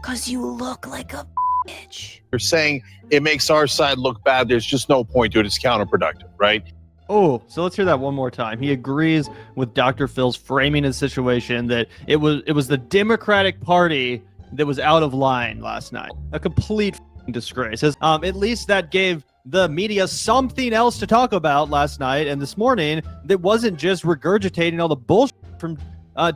Cause you look like a bitch. You're saying it makes our side look bad. There's just no point to it. It's counterproductive, right? Oh, so let's hear that one more time. He agrees with Dr. Phil's framing his situation that it was the Democratic Party that was out of line last night. A complete disgrace. At least that gave the media something else to talk about last night and this morning that wasn't just regurgitating all the bullshit from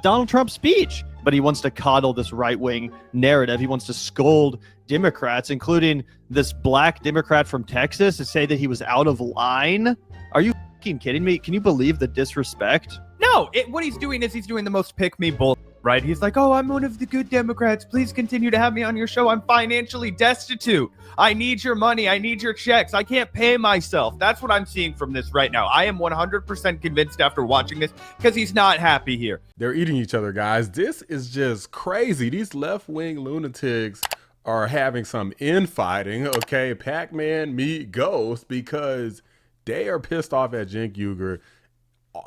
Donald Trump's speech. But he wants to coddle this right-wing narrative. He wants to scold Democrats, including this black Democrat from Texas, to say that he was out of line. Are you fucking kidding me? Can you believe the disrespect? No, what he's doing is he's doing the most pick-me bull, right? He's like, oh, I'm one of the good Democrats. Please continue to have me on your show. I'm financially destitute. I need your money. I need your checks. I can't pay myself. That's what I'm seeing from this right now. I am 100% convinced after watching this because he's not happy here. They're eating each other, guys. This is just crazy. These left-wing lunatics are having some infighting, okay? Pac-Man meet Ghost, because they are pissed off at Cenk Uygur.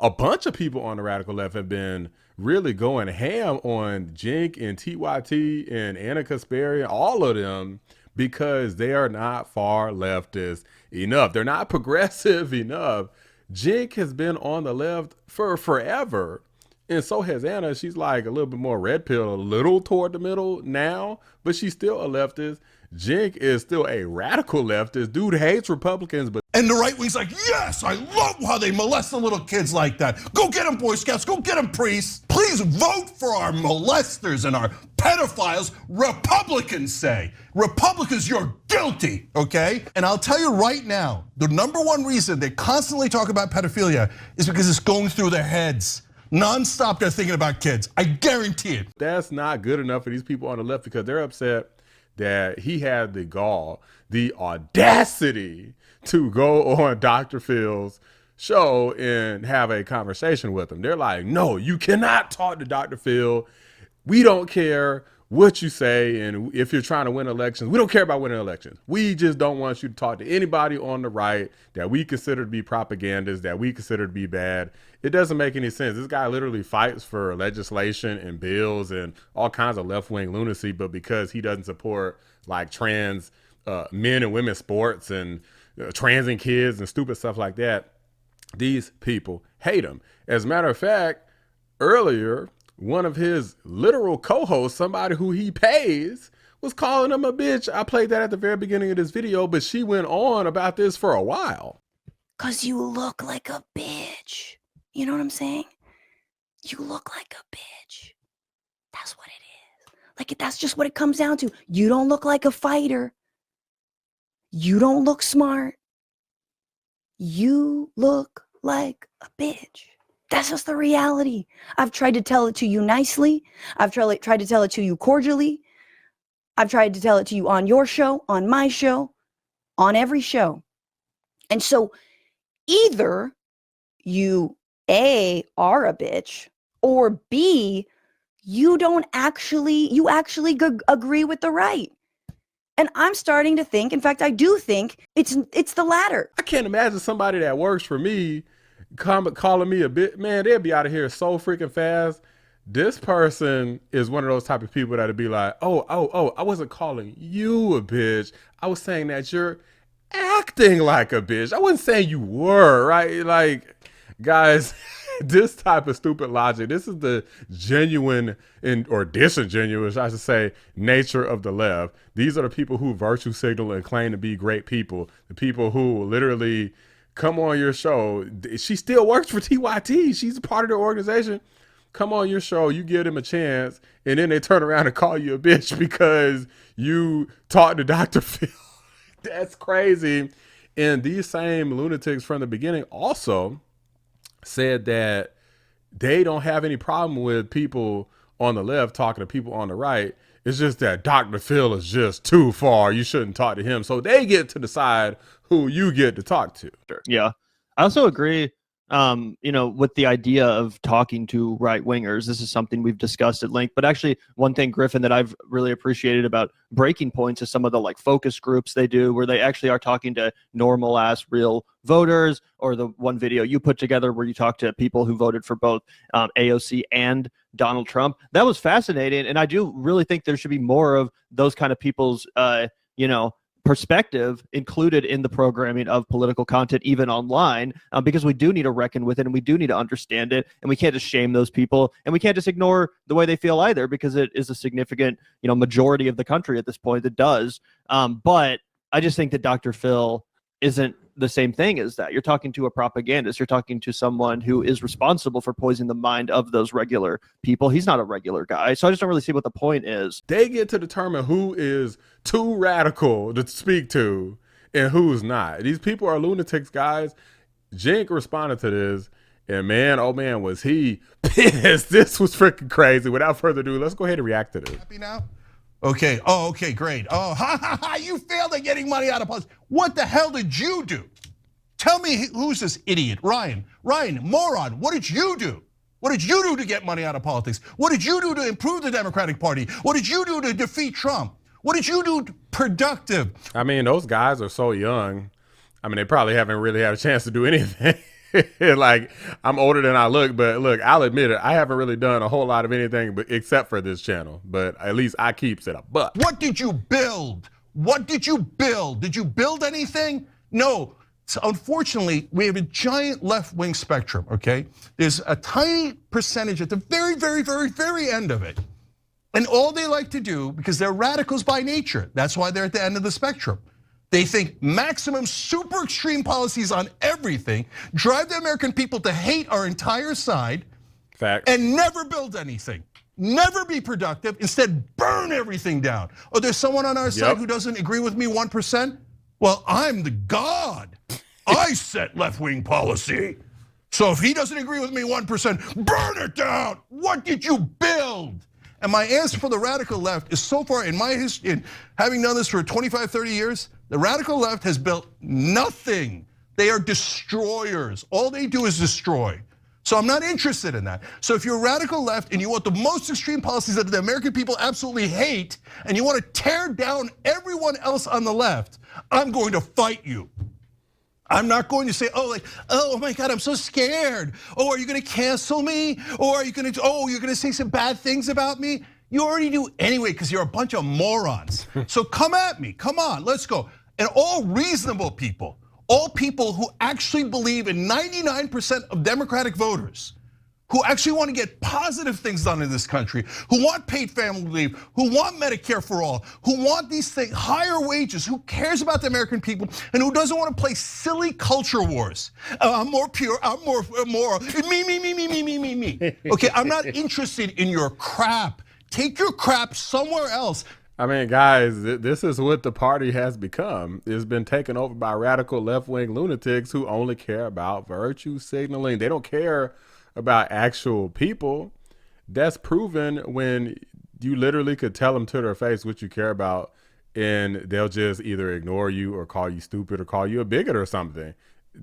A bunch of people on the radical left have been really going ham on Cenk and TYT and Anna Kasparian, all of them, because they are not far leftist enough. They're not progressive enough. Cenk has been on the left for forever, and so has Anna. She's like a little bit more red pill, a little toward the middle now, but she's still a leftist. Cenk is still a radical leftist. Dude hates Republicans, but and the right wing's like, yes, I love how they molest the little kids like that. Go get them, Boy Scouts. Go get them, priests. Please vote for our molesters and our pedophiles. Republicans say. Republicans, you're guilty, okay? And I'll tell you right now, the #1 reason they constantly talk about pedophilia is because it's going through their heads. Non-stop, they're thinking about kids. I guarantee it. That's not good enough for these people on the left, because they're upset that he had the gall, the audacity to go on Dr. Phil's show and have a conversation with him. They're like, no, you cannot talk to Dr. Phil. We don't care what you say. And if you're trying to win elections, we don't care about winning elections. We just don't want you to talk to anybody on the right that we consider to be propagandists, that we consider to be bad. It doesn't make any sense. This guy literally fights for legislation and bills and all kinds of left-wing lunacy, but because he doesn't support like trans men and women's sports and transing kids and stupid stuff like that, these people hate him. As a matter of fact, earlier, one of his literal co-hosts, somebody who he pays, was calling him a bitch. I played that at the very beginning of this video, but she went on about this for a while. Cause you look like a bitch. You know what I'm saying? You look like a bitch. That's what it is. Like, that's just what it comes down to. You don't look like a fighter. You don't look smart. You look like a bitch. That's just the reality. I've tried to tell it to you nicely. I've tried to tell it to you cordially. I've tried to tell it to you on your show, on my show, on every show. And so either you A, are a bitch, or B, you actually agree with the right. And I'm starting to think, in fact, I do think it's the latter. I can't imagine somebody that works for me calling me a bitch. Man, they'd be out of here so freaking fast. This person is one of those type of people that'd be like, oh, I wasn't calling you a bitch. I was saying that you're acting like a bitch. I wasn't saying you were, right? Like, guys, this type of stupid logic, this is the genuine or disingenuous, I should say, nature of the left. These are the people who virtue signal and claim to be great people. The people who literally come on your show. She still works for TYT. She's a part of their organization. Come on your show, you give them a chance, and then they turn around and call you a bitch because you talked to Dr. Phil. That's crazy. And these same lunatics from the beginning also said that they don't have any problem with people on the left talking to people on the right. It's just that Dr. Phil is just too far. You shouldn't talk to him. So they get to decide who you get to talk to. Yeah. I also agree, with the idea of talking to right wingers. This is something we've discussed at length, but actually one thing, Griffin, that I've really appreciated about Breaking Points is some of the like focus groups they do where they actually are talking to normal ass real voters, or the one video you put together where you talk to people who voted for both AOC and Donald Trump. That was fascinating. And I do really think there should be more of those kind of people's, perspective included in the programming of political content, even online, because we do need to reckon with it and we do need to understand it. And we can't just shame those people, and we can't just ignore the way they feel either, because it is a significant, majority of the country at this point that does. But I just think that Dr. Phil isn't the same thing as that. You're talking to a propagandist. You're talking to someone who is responsible for poisoning the mind of those regular people. He's not a regular guy. So I just don't really see what the point is. They get to determine who is too radical to speak to and who's not. These people are lunatics, guys. Cenk responded to this, and man, oh man, was he pissed. This was freaking crazy. Without further ado, let's go ahead and react to this. Happy now? Okay. Oh, okay, great. Oh, ha ha ha! You failed at getting money out of politics. What the hell did you do? Tell me who's this idiot, Ryan? Ryan, moron. What did you do? What did you do to get money out of politics? What did you do to improve the Democratic Party? What did you do to defeat Trump? What did you do productive? I mean, those guys are so young. I mean, they probably haven't really had a chance to do anything. Like, I'm older than I look, but look, I'll admit it. I haven't really done a whole lot of anything except for this channel, but at least I keeps it up. But what did you build? What did you build? Did you build anything? No. So unfortunately, we have a giant left-wing spectrum, okay? There's a tiny percentage at the very, very, very, very end of it. And all they like to do, because they're radicals by nature, that's why they're at the end of the spectrum. They think maximum super extreme policies on everything drive the American people to hate our entire side. Fact. And never build anything. Never be productive, instead burn everything down. Oh, there's someone on our side who doesn't agree with me 1%? Well, I'm the god. I set left-wing policy. So if he doesn't agree with me 1%, burn it down. What did you build? And my answer for the radical left is, so far in my history, in having done this for 25, 30 years, the radical left has built nothing. They are destroyers. All they do is destroy. So I'm not interested in that. So if you're radical left and you want the most extreme policies that the American people absolutely hate, and you want to tear down everyone else on the left, I'm going to fight you. I'm not going to say, oh my God, I'm so scared. Oh, are you going to cancel me? Or are you going to, you're going to say some bad things about me? You already do anyway, because you're a bunch of morons. So come at me, come on, let's go. And all reasonable people, all people who actually believe in 99% of Democratic voters, who actually want to get positive things done in this country, who want paid family leave, who want Medicare for all, who want these things, higher wages, who cares about the American people, and who doesn't want to play silly culture wars. I'm more pure, I'm more moral, me. Okay, I'm not interested in your crap. Take your crap somewhere else. I mean, guys, this is what the party has become. It's been taken over by radical left-wing lunatics who only care about virtue signaling. They don't care about actual people. That's proven when you literally could tell them to their face what you care about, and they'll just either ignore you or call you stupid or call you a bigot or something.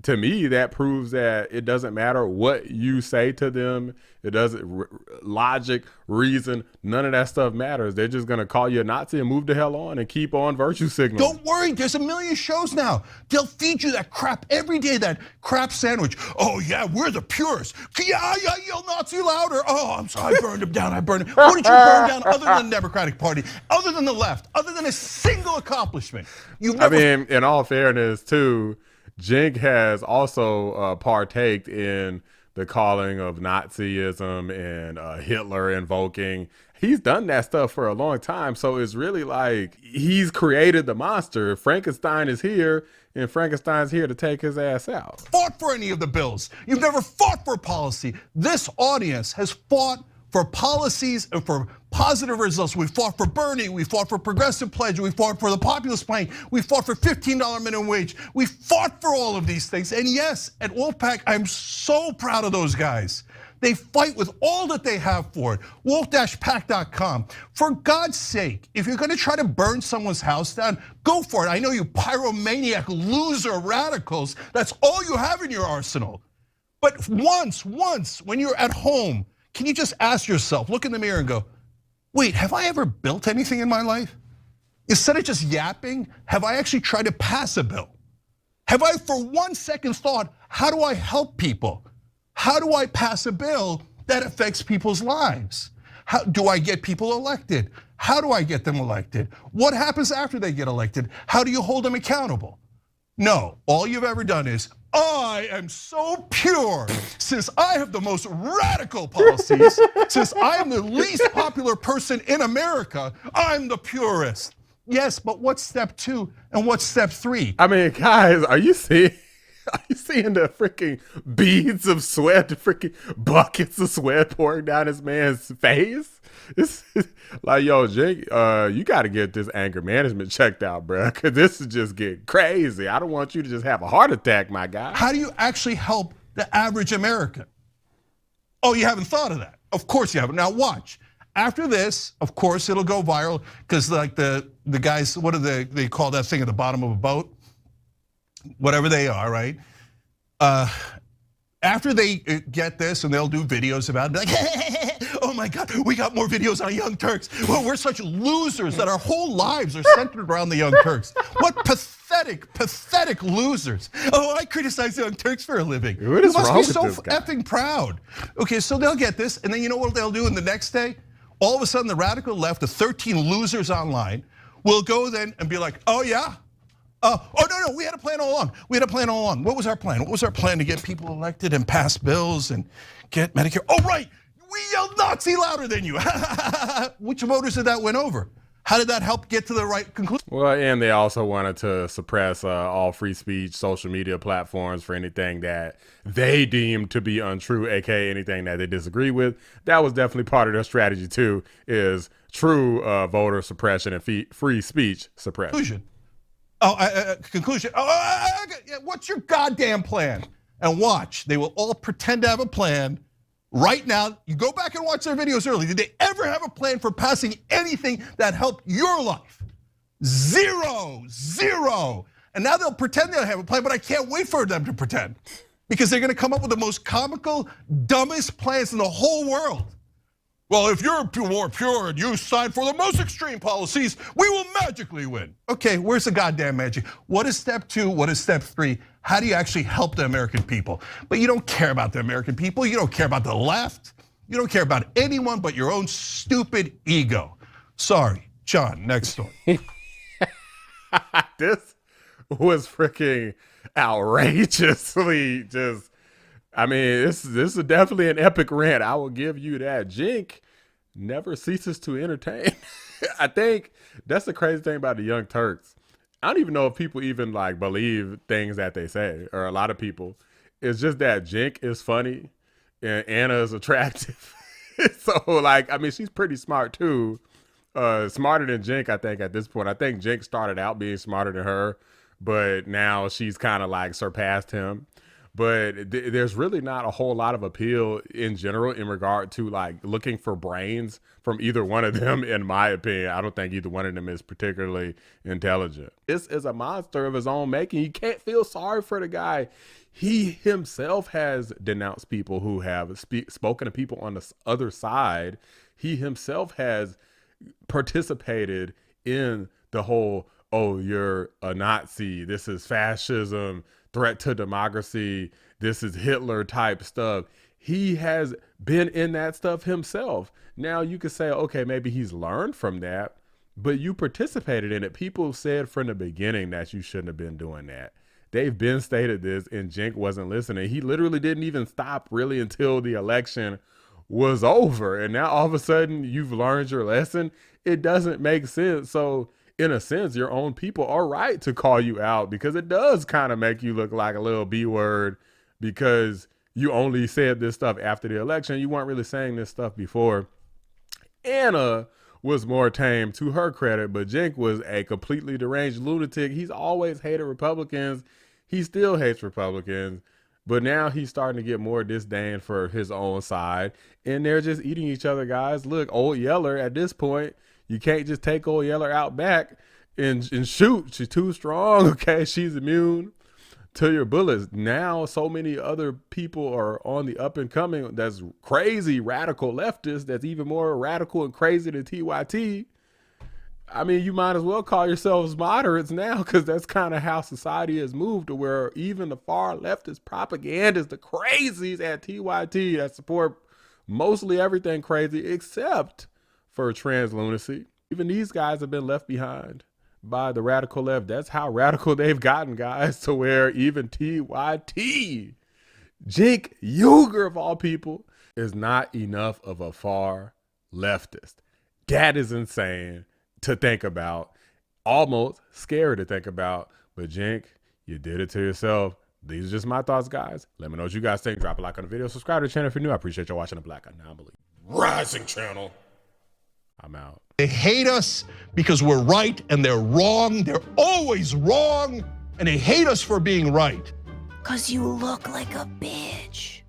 To me, that proves that it doesn't matter what you say to them. It doesn't, logic, reason, none of that stuff matters. They're just gonna call you a Nazi and move the hell on and keep on virtue signaling. Don't worry, there's a million shows now. They'll feed you that crap every day, that crap sandwich. Oh yeah, we're the purists. Yeah, yell Nazi louder. Oh, I'm sorry, I burned him down, I burned him. What did you burn down other than the Democratic Party, other than the left, other than a single accomplishment? You've never. I mean, in all fairness too, Cenk has also partaked in the calling of Nazism and Hitler invoking. He's done that stuff for a long time. So it's really like he's created the monster. Frankenstein is here, and Frankenstein's here to take his ass out. Fought for any of the bills. You've never fought for policy. This audience has fought for policies and for positive results. We fought for Bernie, we fought for progressive pledge, we fought for the populist plan, we fought for $15 minimum wage. We fought for all of these things. And yes, at Wolfpack, I'm so proud of those guys. They fight with all that they have for it. Wolf-pack.com. For God's sake, if you're gonna try to burn someone's house down, go for it. I know you pyromaniac loser radicals, that's all you have in your arsenal. But once, when you're at home, can you just ask yourself, look in the mirror and go, wait, have I ever built anything in my life? Instead of just yapping, have I actually tried to pass a bill? Have I for 1 second thought, how do I help people? How do I pass a bill that affects people's lives. How do I get people elected? How do I get them elected? What happens after they get elected? How do you hold them accountable? No, all you've ever done is, I am so pure. Since I have the most radical policies, since I am the least popular person in America, I'm the purest. Yes, but what's step 2 and what's step 3? I mean, guys, are you seeing the freaking beads of sweat, the freaking buckets of sweat pouring down this man's face? It's like, yo, Jake, you got to get this anger management checked out, bro, because this is just getting crazy. I don't want you to just have a heart attack, my guy. How do you actually help the average American? Oh, you haven't thought of that? Of course you haven't. Now watch. After this, of course, it'll go viral because like the guys, what do they call that thing at the bottom of a boat? Whatever they are, right? After they get this and they'll do videos about it, like, oh my God, we got more videos on Young Turks. Well, we're such losers that our whole lives are centered around the Young Turks. What pathetic losers. Oh, I criticize Young Turks for a living. What is you must wrong be with so this guy? effing proud. Okay, so they'll get this, and then you know what they'll do in the next day? All of a sudden, the radical left, the 13 losers online, will go then and be like, oh yeah? Oh no, we had a plan all along. We had a plan all along. What was our plan? What was our plan to get people elected and pass bills and get Medicare? Oh right, we yelled Nazi louder than you. Which voters did that win over? How did that help get to the right conclusion? Well, and they also wanted to suppress all free speech, social media platforms for anything that they deemed to be untrue, aka anything that they disagree with. That was definitely part of their strategy too, is true voter suppression and free speech suppression. Conclusion. What's your goddamn plan? And watch, they will all pretend to have a plan. Right now, you go back and watch their videos early. Did they ever have a plan for passing anything that helped your life? Zero. And now they'll pretend they have a plan, but I can't wait for them to pretend. Because they're gonna come up with the most comical, dumbest plans in the whole world. Well, if you're more pure and you sign for the most extreme policies, we will magically win. Okay, where's the goddamn magic? What is step 2? What is step 3? How do you actually help the American people? But you don't care about the American people. You don't care about the left. You don't care about anyone but your own stupid ego. Sorry, John, next story. This was freaking outrageously just, I mean, this is definitely an epic rant. I will give you that. Cenk never ceases to entertain. I think that's the crazy thing about the Young Turks. I don't even know if people even like believe things that they say, or a lot of people. It's just that Cenk is funny and Anna is attractive. So like, I mean, she's pretty smart too. Smarter than Cenk, I think, at this point. I think Cenk started out being smarter than her, but now she's kind of like surpassed him. But there's really not a whole lot of appeal in general in regard to like looking for brains from either one of them, in my opinion. I don't think either one of them is particularly intelligent. This is a monster of his own making. You can't feel sorry for the guy. He himself has denounced people who have spoken to people on the other side. He himself has participated in the whole, oh, you're a Nazi, this is fascism, threat to democracy, this is Hitler type stuff. He has been in that stuff himself. Now you could say, okay, maybe he's learned from that, but you participated in it. People said from the beginning that you shouldn't have been doing that. They've been stated this, and Cenk wasn't listening. He literally didn't even stop really until the election was over. And now all of a sudden you've learned your lesson. It doesn't make sense. So in a sense, your own people are right to call you out, because it does kind of make you look like a little B word, because you only said this stuff after the election. You weren't really saying this stuff before. Anna was more tame, to her credit, but Cenk was a completely deranged lunatic. He's always hated Republicans. He still hates Republicans, but now he's starting to get more disdain for his own side, and they're just eating each other, guys. Look, old Yeller at this point, you can't just take old Yeller out back and shoot. She's too strong, okay? She's immune to your bullets. Now so many other people are on the up and coming that's crazy radical leftists that's even more radical and crazy than TYT. I mean, you might as well call yourselves moderates now, because that's kind of how society has moved, to where even the far leftist propagandists, the crazies at TYT that support mostly everything crazy except for trans lunacy. Even these guys have been left behind by the radical left. That's how radical they've gotten, guys, to where even TYT, Cenk Uygur of all people, is not enough of a far leftist. That is insane to think about, almost scary to think about. But Cenk, you did it to yourself. These are just my thoughts, guys. Let me know what you guys think. Drop a like on the video. Subscribe to the channel if you're new. I appreciate y'all watching the Black Anomaly Rising channel. I'm out. They hate us because we're right and they're wrong. They're always wrong. And they hate us for being right. 'Cause you look like a bitch.